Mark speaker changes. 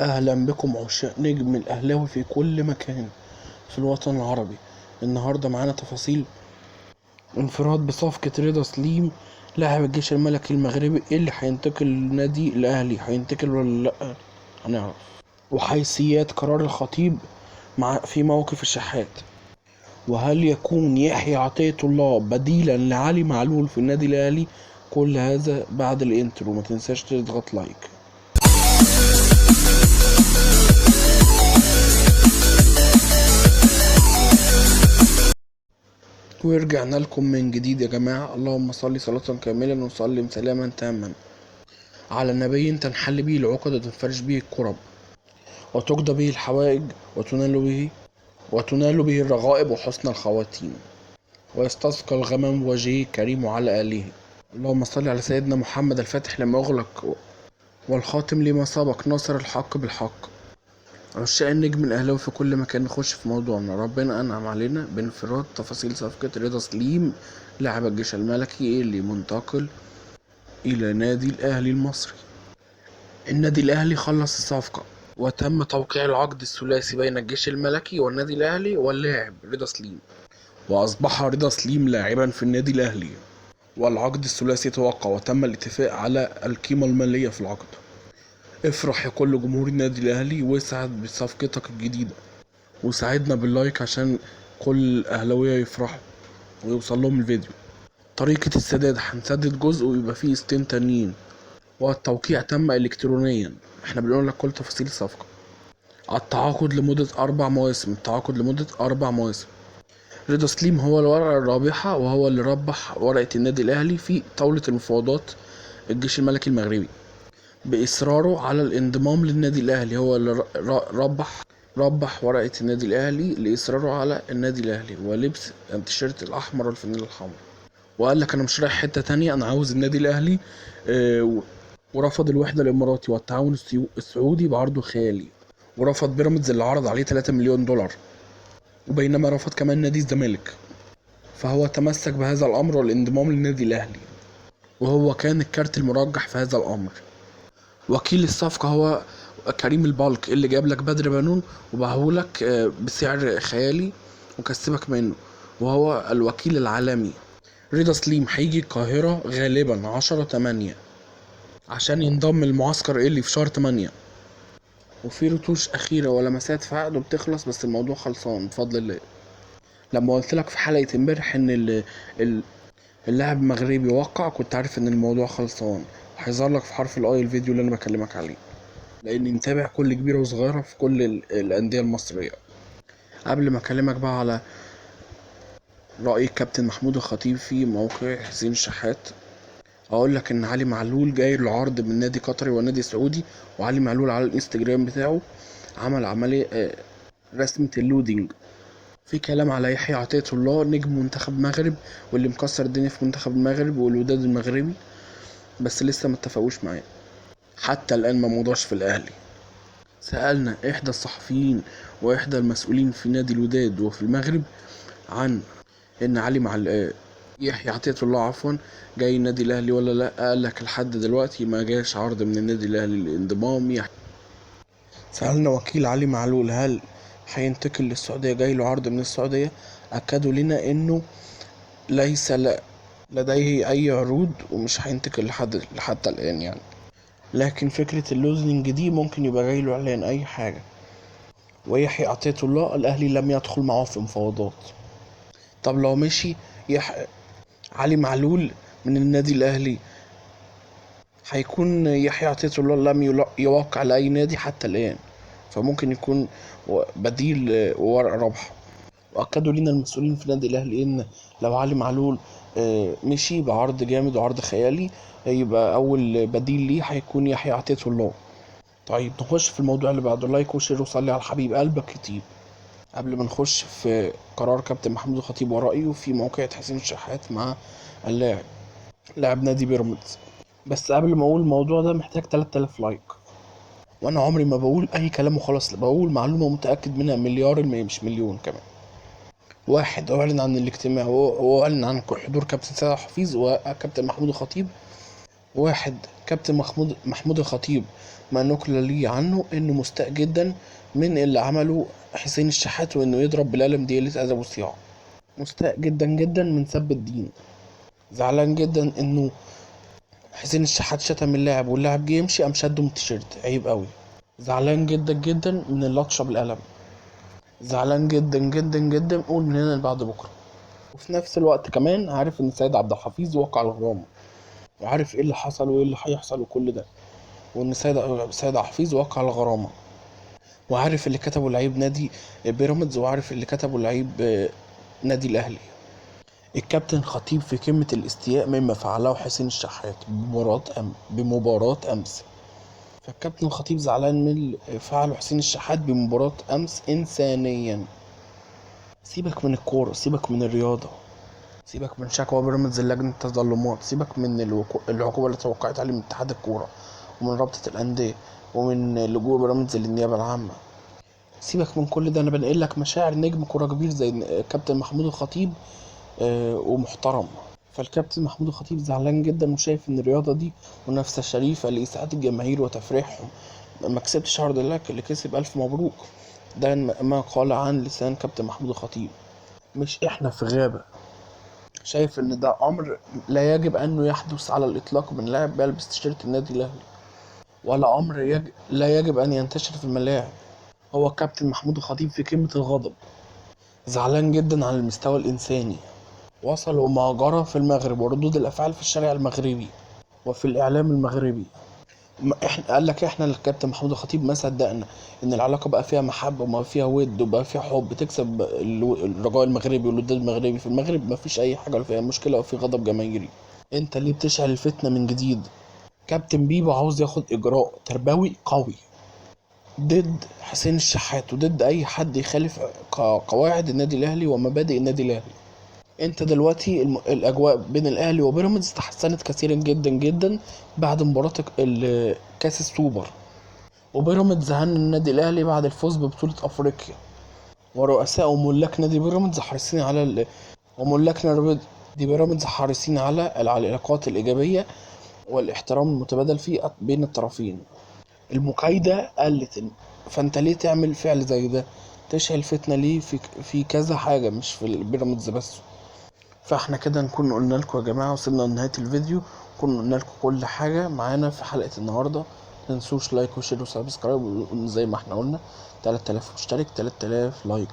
Speaker 1: أهلا بكم عشاق نجم الأهلاوي في كل مكان في الوطن العربي. النهاردة معانا تفاصيل انفراد بصفقة رضا سليم لاعب الجيش الملكي المغربي اللي هينتقل للنادي الأهلي، هينتقل ولا لأ؟ هنعرف. وحيثيات قرار الخطيب في موقف الشحات. وهل يكون يحيى عطية الله بديلا لعلي معلول في النادي الأهلي؟ كل هذا بعد الانترو، ما تنساش تضغط لايك. ورجعنا لكم من جديد يا جماعة. اللهم صل صلاة كاملة وسلم سلاما تاما على نبي تنحل به العقد وتنفرج به الكرب وتقضى به الحوائج وتنال به الرغائب وحسن الخواتيم ويستسقى الغمام بوجهه الكريم وعلى آله. اللهم صل على سيدنا محمد الفاتح لما أغلق والخاتم لما سبق ناصر الحق بالحق. عشاق النجم الأهلاوي في كل مكان، نخش في موضوعنا. ربنا أنعم علينا بانفراد تفاصيل صفقة رضا سليم لاعب الجيش الملكي اللي منتقل إلى نادي الأهلي المصري. النادي الأهلي خلص الصفقة وتم توقيع العقد الثلاثي بين الجيش الملكي والنادي الأهلي واللاعب رضا سليم، وأصبح رضا سليم لاعبا في النادي الأهلي. والعقد الثلاثي توقع وتم الاتفاق على القيمة المالية في العقد. افرح يا كل جمهور النادي الأهلي واسعد بصفقتك الجديدة، وساعدنا باللايك عشان كل الأهلاوية يفرحوا ويوصل لهم الفيديو. طريقة السداد، هنسدد جزء ويبقى فيه قسطين تانيين، والتوقيع تم إلكترونيا. احنا بنقول لك كل تفاصيل الصفقة. التعاقد لمدة 4 مواسم، التعاقد لمدة 4 مواسم. رضا سليم هو الورقة الرابحة، وهو اللي ربح ورقة النادي الأهلي في طاولة المفاوضات الجيش الملكي المغربي بإصراره على الانضمام للنادي الأهلي. هو اللي ربح ورقة النادي الأهلي لإصراره على النادي الأهلي ولبس التيشيرت الأحمر والفانيلا الحمراء، وقال لك أنا مش رايح حتة تانية، أنا عاوز النادي الأهلي. ورفض الوحدة الإماراتي والتعاون السعودي بعرضه خيالي، ورفض بيراميدز اللي عرض عليه 3 مليون دولار، وبينما رفض كمان نادي الزمالك. فهو تمسك بهذا الأمر والانضمام للنادي الأهلي، وهو كان الكارت المرجح في هذا الأمر. وكيل الصفقة هو كريم البالك اللي جاب لك بدر بنون وباعهولك بسعر خيالي وكسبك منه، وهو الوكيل العالمي. رضا سليم هيجي القاهرة غالبا 10/8 عشان ينضم المعسكر اللي في شهر 8، وفي رتوش أخيرة ولمسات في عقده بتخلص، بس الموضوع خلصان بفضل الله. لما قلت لك في حلقة امبارح ان اللاعب مغربي وقع، كنت عارف ان الموضوع خلصان. هيظهر لك في حرف الاي الفيديو اللي انا بكلمك عليه، لاني متابع كل كبيرة وصغيرة في كل الأندية المصرية. قبل ما اكلمك بقى على رأي الكابتن محمود الخطيب في موقع حسين الشحات، اقول لك ان علي معلول جاي له عرض من نادي قطري ونادي سعودي. وعلي معلول على الانستجرام بتاعه عمل عملية رسمة اللودينج في كلام على يحيى عطية الله نجم منتخب المغرب واللي مكسر الدنيا في منتخب المغرب والوداد المغربي، بس لسه ما اتفقوش معاه، حتى الآن ما مضاش في الأهلي. سألنا إحدى الصحفيين وإحدى المسؤولين في نادي الوداد وفي المغرب عن إن يحيى عطية الله جاي النادي الأهلي ولا لأ. قال لك لحد دلوقتي ما جاش عرض من النادي الأهلي للانضمام. سألنا وكيل علي معلول هل هينتقل للسعودية، جاي له عرض من السعودية. أكدوا لنا إنه ليس لديه أي عروض ومش هينتقل حتى الآن يعني. لكن فكرة اللوزنج دي ممكن يبقى جاي له إعلان أي حاجة. ويحيى عطية الله الأهلي لم يدخل معه في مفاوضات. طب لو مشي علي معلول من النادي الأهلي، هيكون يحيى عطية الله لم يوقع لأي نادي حتى الآن، فممكن يكون بديل وورق ربح. وأكدوا لنا المسؤولين في النادي الأهلي إن لو علي معلول مشي بعرض جامد وعرض خيالي، يبقى أول بديل ليه هيكون يحيى عطية الله. طيب نخش في الموضوع اللي بعده. لايك وشير وصلي على الحبيب قلبك كتير قبل ما نخش في قرار كابتن محمود الخطيب ورأيه في موقعة حسين الشحات مع لاعب نادي بيراميدز. بس قبل ما اقول الموضوع ده محتاج 3000 لايك. وانا عمري ما بقول اي كلام وخلاص، بقول معلومة متأكد منها مليار المية مش مليون كمان. واحد، اعلن عن الاجتماع واعلن عن حضور كابتن سيد حفيظ وكابتن محمود الخطيب. واحد، كابتن محمود الخطيب ما نقل لي عنه انه مستاء جدا من اللي عمله حسين الشحات، وانه يضرب بالقلم دي قلة ادب وصياعة. مستاء جدا جدا من سب الدين. زعلان جدا انه حسين الشحات شتم اللاعب واللاعب جه يمشي قام شده من التيشيرت، عيب قوي. زعلان جدا جدا من اللطشة بالقلم. زعلان جدا جدا جدا، قول من هنا لبعد بكرة. وفي نفس الوقت كمان عارف ان سيد عبد الحفيظ وقع الغرامة، وعارف ايه اللي حصل وايه اللي هيحصل وكل ده، وان سيد حفيظ وقع الغرامة، وعارف اللي كتبه لعيب نادي بيراميدز، وعارف اللي كتبه لعيب نادي الاهلي. الكابتن خطيب في قمة الاستياء مما فعله حسين الشحات بمباراة امس. فالكابتن خطيب زعلان من اللي فعله حسين الشحات بمباراة امس انسانيا. سيبك من الكورة، سيبك من الرياضة، سيبك من شكوى بيراميدز للجنة التظلمات، سيبك من العقوبة اللي توقعت عليه من اتحاد الكورة ومن رابطة الأندية ومن لجوء بيراميدز للنيابة العامة. سيبك من كل ده، أنا بنقل لك مشاعر نجم كورة كبير زي كابتن محمود الخطيب ومحترم. فالكابتن محمود الخطيب زعلان جدا وشايف إن الرياضة دي منافسة شريفة لإسعاد الجماهير وتفريحهم. ما كسبتش عرض لك، اللي كسب ألف مبروك. ده ما قال عن لسان كابتن محمود الخطيب. مش إحنا في غابة. شايف ان ده امر لا يجب انه يحدث على الاطلاق من لاعب بيلبس تيشيرت النادي الاهلي، ولا امر لا يجب ان ينتشر في الملاعب. هو كابتن محمود الخطيب في قمة الغضب، زعلان جدا على المستوى الانساني. وصل وما جرى في المغرب وردود الافعال في الشارع المغربي وفي الاعلام المغربي. احنا قال لك احنا الكابتن محمود الخطيب ما صدقنا ان العلاقه بقى فيها محبه وما فيها ود وبقى فيها حب تكسب الرجاء المغربي والوداد المغربي. في المغرب ما فيش اي حاجه ولا فيها مشكله وفي غضب جماهيري. انت ليه بتشعل الفتنه من جديد؟ كابتن بيبو عاوز ياخد اجراء تربوي قوي ضد حسين الشحات وضد اي حد يخالف قواعد النادي الاهلي ومبادئ النادي الاهلي. انت دلوقتي الاجواء بين الاهلي وبيراميدز تحسنت كثيرا جدا جدا بعد مباراة كاس السوبر، وبيراميدز هن النادي الاهلي بعد الفوز ببطولة افريقيا. ورؤساء وملاك نادي بيراميدز حريصين على وملاك نادي بيراميدز حريصين على العلاقات الايجابية والاحترام المتبادل فيه بين الطرفين. المكايدة قلت، فانت ليه تعمل فعل زي ده؟ تشعل فتنة ليه في كذا حاجة مش في البيراميدز بس. فاحنا كده نكون قلنا لكم يا جماعه، وصلنا لنهايه الفيديو، نكون قلنا لكم كل حاجه معانا في حلقه النهارده. متنسوش لايك وشير وسبسكرايب، زي ما احنا قلنا 3000 مشترك 3000 لايك.